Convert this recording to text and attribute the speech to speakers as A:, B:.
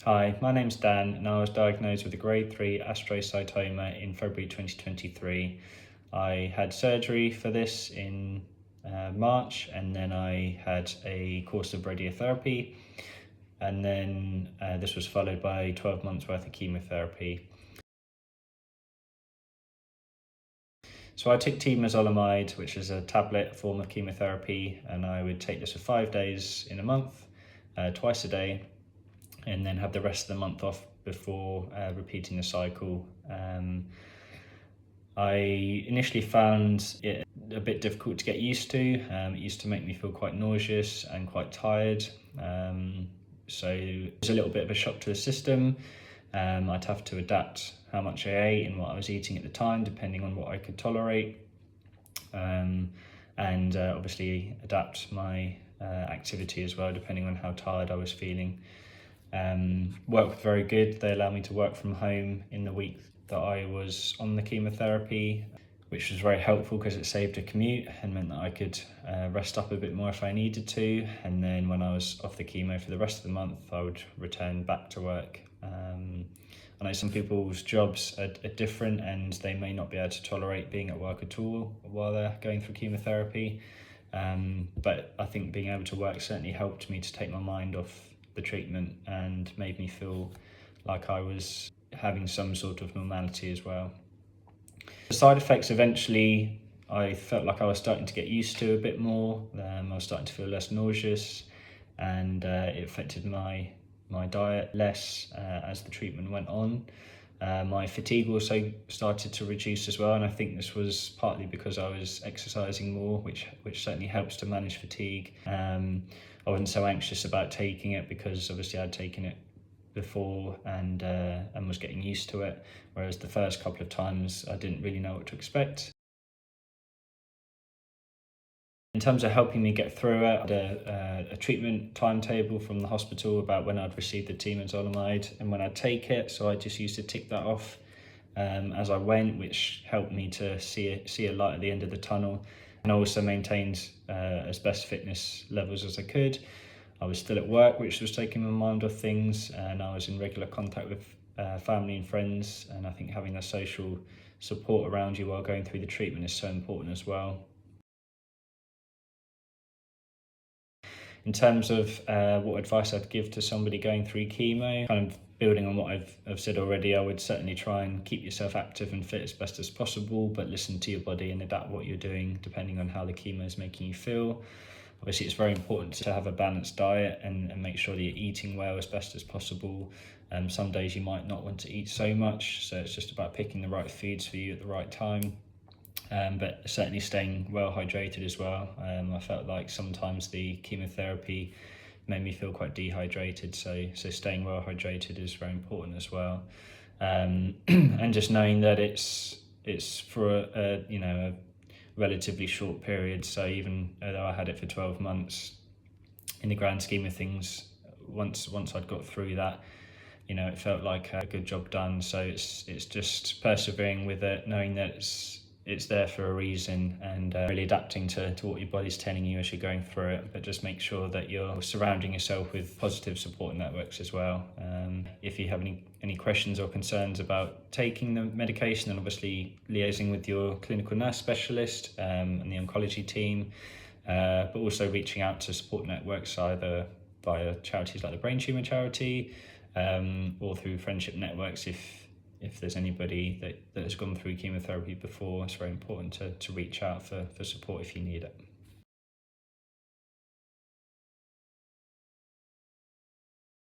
A: Hi, my name's Dan and I was diagnosed with a grade 3 astrocytoma in February 2023. I had surgery for this in March, and then I had a course of radiotherapy, and then this was followed by 12 months worth of chemotherapy. So I took Temozolomide, which is a tablet form of chemotherapy, and I would take this for 5 days in a month, twice a day, and then have the rest of the month off before repeating the cycle. I initially found it a bit difficult to get used to. It used to make me feel quite nauseous and quite tired. So it was a little bit of a shock to the system. I'd have to adapt how much I ate and what I was eating at the time, depending on what I could tolerate. And obviously adapt my activity as well, depending on how tired I was feeling. Work was very good. They allowed me to work from home in the week that I was on the chemotherapy, which was very helpful because it saved a commute and meant that I could rest up a bit more if I needed to. And then when I was off the chemo for the rest of the month, I would return back to work. I know some people's jobs are different and they may not be able to tolerate being at work at all while they're going through chemotherapy. But I think being able to work certainly helped me to take my mind off the treatment and made me feel like I was having some sort of normality as well. The side effects, eventually I felt like I was starting to get used to a bit more. I was starting to feel less nauseous, and it affected my diet less as the treatment went on. My fatigue also started to reduce as well, and I think this was partly because I was exercising more, which certainly helps to manage fatigue. I wasn't so anxious about taking it because obviously I'd taken it before and was getting used to it, whereas the first couple of times I didn't really know what to expect. In terms of helping me get through it, I had a treatment timetable from the hospital about when I'd receive the temozolomide and when I'd take it, so I just used to tick that off as I went, which helped me to see a light at the end of the tunnel. And I also maintained as best fitness levels as I could. I was still at work, which was taking my mind off things, and I was in regular contact with family and friends, and I think having that social support around you while going through the treatment is so important as well. In terms of what advice I'd give to somebody going through chemo, kind of building on what I've said already, I would certainly try and keep yourself active and fit as best as possible, but listen to your body and adapt what you're doing depending on how the chemo is making you feel. Obviously, it's very important to have a balanced diet and make sure that you're eating well as best as possible. Some days you might not want to eat so much, so it's just about picking the right foods for you at the right time. But certainly staying well hydrated as well. I felt like sometimes the chemotherapy made me feel quite dehydrated, so staying well hydrated is very important as well. And just knowing that it's for a relatively short period. So even though I had it for 12 months, in the grand scheme of things, once I'd got through that, it felt like a good job done. So it's just persevering with it, knowing that it's there for a reason, and really adapting to what your body's telling you as you're going through it, but just make sure that you're surrounding yourself with positive support networks as well. If you have any questions or concerns about taking the medication, then obviously liaising with your clinical nurse specialist and the oncology team, but also reaching out to support networks either via charities like the Brain Tumour Charity or through friendship networks. If there's anybody that has gone through chemotherapy before, it's very important to reach out for support if you need it.